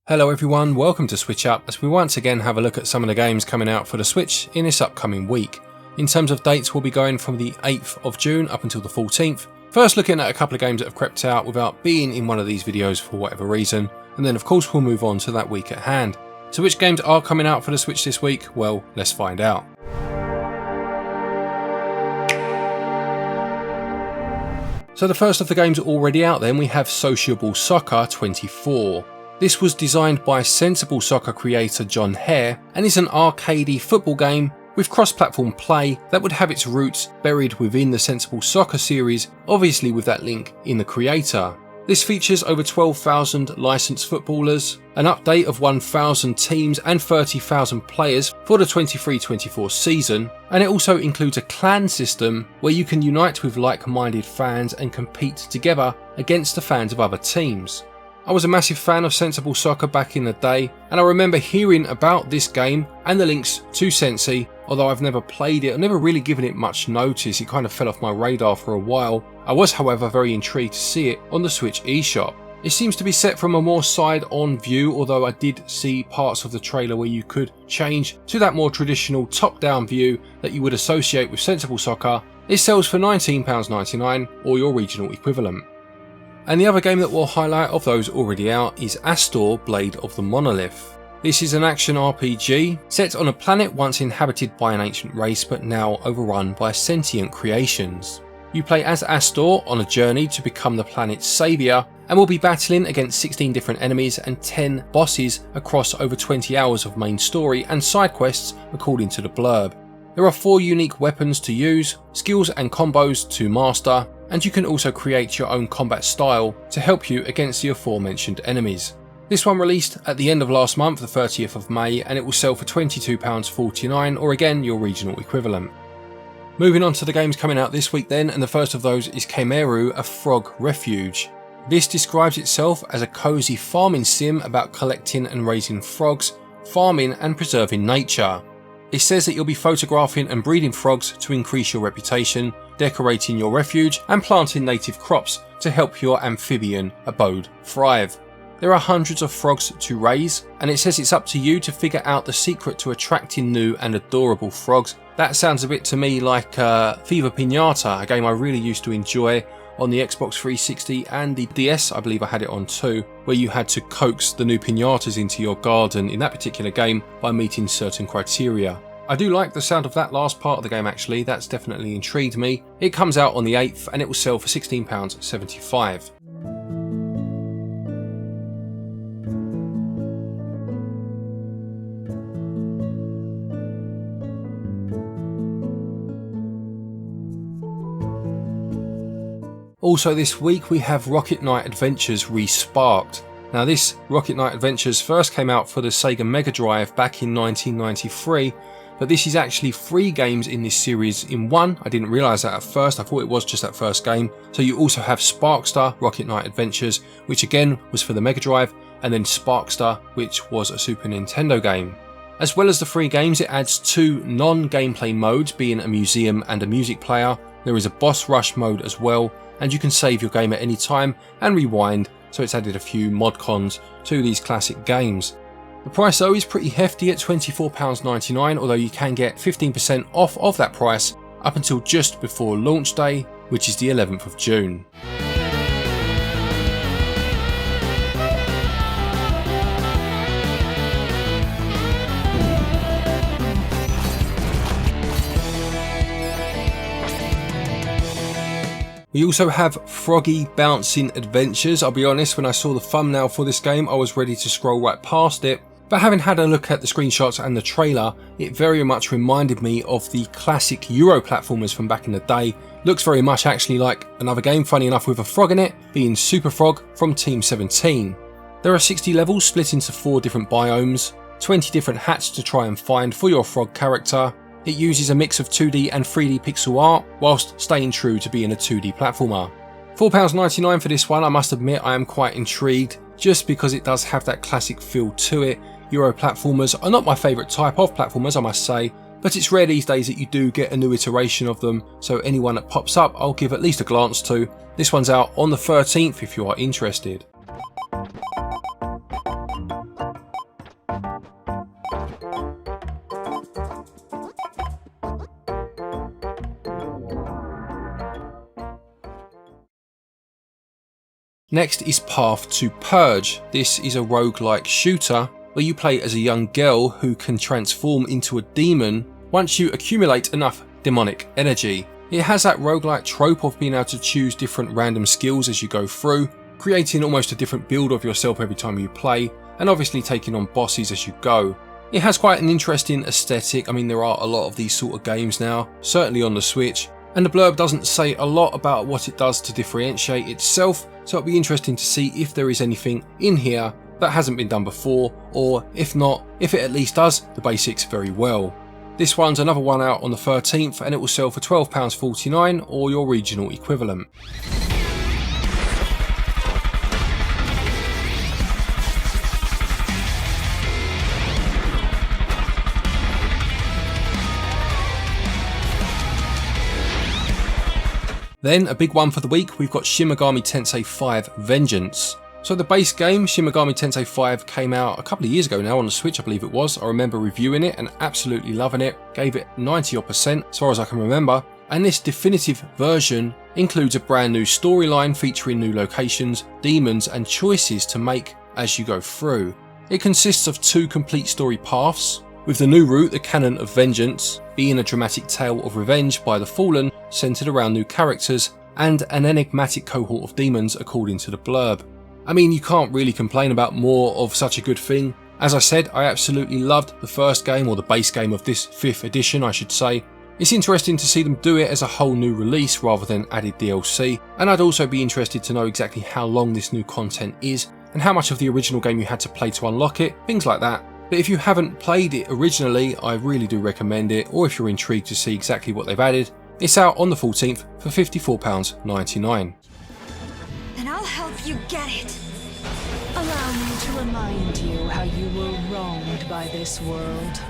Hello everyone, welcome to SwitchUp as we once again have a look at some of the games coming out for the Switch in this upcoming week. In terms of dates, we'll be going from the 8th of June up until the 14th. First looking at a couple of games that have crept out without being in one of these videos for whatever reason, and then of course we'll move on to that week at hand. So which games are coming out for the Switch this week? Well, let's find out. So the first of the games already out then, we have Sociable Soccer 24. This was designed by Sensible Soccer creator John Hare and is an arcadey football game with cross-platform play that would have its roots buried within the Sensible Soccer series, obviously with that link in the creator. This features over 12,000 licensed footballers, an update of 1,000 teams and 30,000 players for the 23-24 season, and it also includes a clan system where you can unite with like-minded fans and compete together against the fans of other teams. I was a massive fan of Sensible Soccer back in the day, and I remember hearing about this game and the links to Tensei, although I've never played it, I've never really given it much notice, it kind of fell off my radar for a while. I was however very intrigued to see it on the Switch eShop. It seems to be set from a more side-on view, although I did see parts of the trailer where you could change to that more traditional top-down view that you would associate with Sensible Soccer. It sells for £19.99 or your regional equivalent. And the other game that we'll highlight of those already out is Astor, Blade of the Monolith. This is an action RPG set on a planet once inhabited by an ancient race but now overrun by sentient creations. You play as Astor on a journey to become the planet's saviour and will be battling against 16 different enemies and 10 bosses across over 20 hours of main story and side quests according to the blurb. There are 4 unique weapons to use, skills and combos to master, and you can also create your own combat style to help you against the aforementioned enemies. This one released at the end of last month, the 30th of May, and it will sell for £22.49 or again your regional equivalent. Moving on to the games coming out this week then, and the first of those is Kamaeru, a Frog Refuge. This describes itself as a cosy farming sim about collecting and raising frogs, farming and preserving nature. It says that you'll be photographing and breeding frogs to increase your reputation, decorating your refuge and planting native crops to help your amphibian abode thrive. There are hundreds of frogs to raise, and it says it's up to you to figure out the secret to attracting new and adorable frogs. That sounds a bit to me like Viva Pinata, a game I really used to enjoy on the Xbox 360 and the DS, I believe I had it on too, where you had to coax the new pinatas into your garden in that particular game by meeting certain criteria. I do like the sound of that last part of the game actually, that's definitely intrigued me. It comes out on the 8th and it will sell for £16.75. Also this week we have Rocket Knight Adventures Re-Sparked. Now this Rocket Knight Adventures first came out for the Sega Mega Drive back in 1993, but this is actually 3 games in this series in one. I didn't realise that at first, I thought it was just that first game. So you also have Sparkstar Rocket Knight Adventures, which again was for the Mega Drive, and then Sparkstar, which was a Super Nintendo game. As well as the 3 games, it adds 2 non-gameplay modes, being a museum and a music player. There is a boss rush mode as well, and you can save your game at any time and rewind, so it's added a few mod cons to these classic games. The price though is pretty hefty at £24.99, although you can get 15% off of that price up until just before launch day, which is the 11th of June. We also have Froggy Bouncing Adventures. I'll be honest, when I saw the thumbnail for this game I was ready to scroll right past it, but having had a look at the screenshots and the trailer, it very much reminded me of the classic Euro platformers from back in the day. Looks very much actually like another game, funny enough, with a frog in it, being Super Frog from Team 17. There are 60 levels split into 4 different biomes, 20 different hats to try and find for your frog character. It uses a mix of 2D and 3D pixel art, whilst staying true to being a 2D platformer. £4.99 for this one. I must admit I am quite intrigued, just because it does have that classic feel to it. Euro platformers are not my favourite type of platformers, I must say, but it's rare these days that you do get a new iteration of them, so anyone that pops up I'll give at least a glance to. This one's out on the 13th if you are interested. Next is Path to Purge. This is a roguelike shooter where you play as a young girl who can transform into a demon once you accumulate enough demonic energy. It has that roguelike trope of being able to choose different random skills as you go through, creating almost a different build of yourself every time you play, and obviously taking on bosses as you go. It has quite an interesting aesthetic. I mean, there are a lot of these sort of games now, certainly on the Switch, and the blurb doesn't say a lot about what it does to differentiate itself, so it'll be interesting to see if there is anything in here that hasn't been done before, or if not, if it at least does the basics very well. This one's another one out on the 13th, and it will sell for £12.49 or your regional equivalent. Then, a big one for the week, we've got Shin Megami Tensei 5 Vengeance. So the base game, Shin Megami Tensei 5, came out a couple of years ago now on the Switch, I believe it was. I remember reviewing it and absolutely loving it. Gave it 90% as far as I can remember. And this definitive version includes a brand new storyline featuring new locations, demons and choices to make as you go through. It consists of 2 complete story paths, with the new route, the Canon of Vengeance, being a dramatic tale of revenge by the fallen centred around new characters and an enigmatic cohort of demons according to the blurb. I mean, you can't really complain about more of such a good thing. As I said, I absolutely loved the first game, or the base game of this 5th edition I should say. It's interesting to see them do it as a whole new release rather than added DLC, and I'd also be interested to know exactly how long this new content is and how much of the original game you had to play to unlock it, things like that. But if you haven't played it originally, I really do recommend it, or if you're intrigued to see exactly what they've added, it's out on the 14th for £54.99. Then I'll help you get it. Allow me to remind you how you were wronged by this world.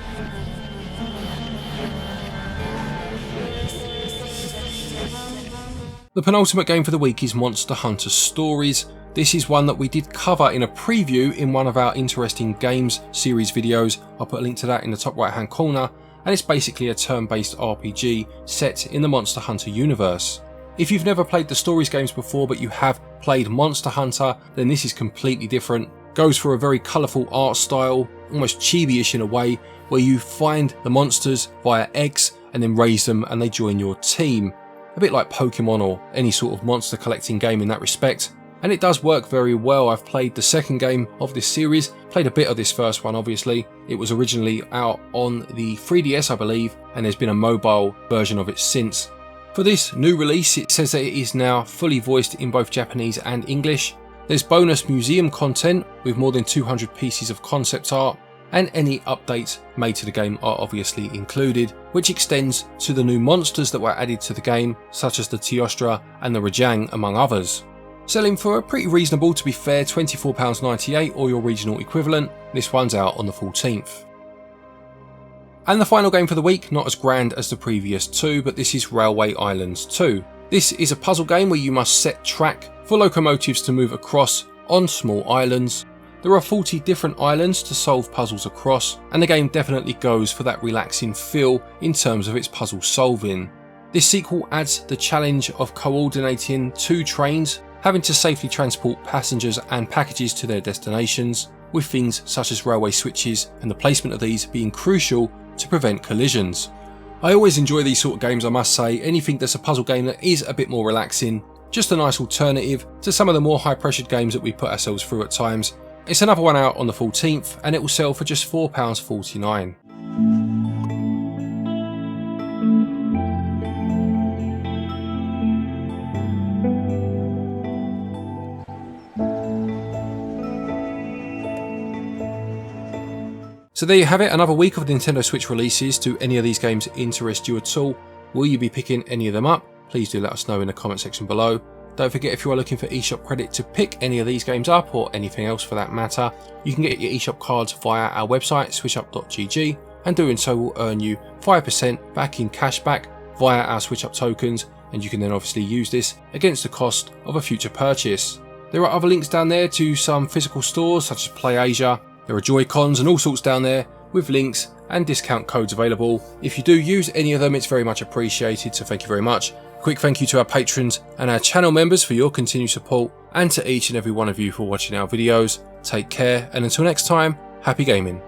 The penultimate game for the week is Monster Hunter Stories. This is one that we did cover in a preview in one of our Interesting Games series videos. I'll put a link to that in the top right hand corner, and it's basically a turn-based RPG set in the Monster Hunter universe. If you've never played the Stories games before but you have played Monster Hunter, then this is completely different. Goes for a very colourful art style, almost chibi-ish in a way, where you find the monsters via eggs and then raise them and they join your team. A bit like Pokemon or any sort of monster collecting game in that respect. And it does work very well. I've played the second game of this series, played a bit of this first one obviously. It was originally out on the 3DS I believe, and there's been a mobile version of it since. For this new release, it says that it is now fully voiced in both Japanese and English. There's bonus museum content with more than 200 pieces of concept art, and any updates made to the game are obviously included, which extends to the new monsters that were added to the game, such as the Teostra and the Rajang among others. Selling for a pretty reasonable, to be fair, £24.98 or your regional equivalent. This one's out on the 14th. And the final game for the week, not as grand as the previous 2, but this is Railway Islands 2. This is a puzzle game where you must set track for locomotives to move across on small islands. There are 40 different islands to solve puzzles across, and the game definitely goes for that relaxing feel in terms of its puzzle solving. This sequel adds the challenge of coordinating 2 trains, having to safely transport passengers and packages to their destinations, with things such as railway switches and the placement of these being crucial to prevent collisions. I always enjoy these sort of games, I must say. Anything that's a puzzle game that is a bit more relaxing, just a nice alternative to some of the more high pressured games that we put ourselves through at times. It's another one out on the 14th, and it will sell for just £4.49. So there you have it, another week of Nintendo Switch releases. Do any of these games interest you at all? Will you be picking any of them up? Please do let us know in the comment section below. Don't forget, if you are looking for eShop credit to pick any of these games up, or anything else for that matter, you can get your eShop cards via our website, switchup.gg, and doing so will earn you 5% back in cashback via our SwitchUp tokens, and you can then obviously use this against the cost of a future purchase. There are other links down there to some physical stores such as PlayAsia. There are joycons and all sorts down there with links and discount codes available. If you do use any of them, it's very much appreciated, so thank you very much. Of quick thank you to our patrons and our channel members for your continued support, and to each and every one of you for watching our videos. Take care, and until next time, happy gaming.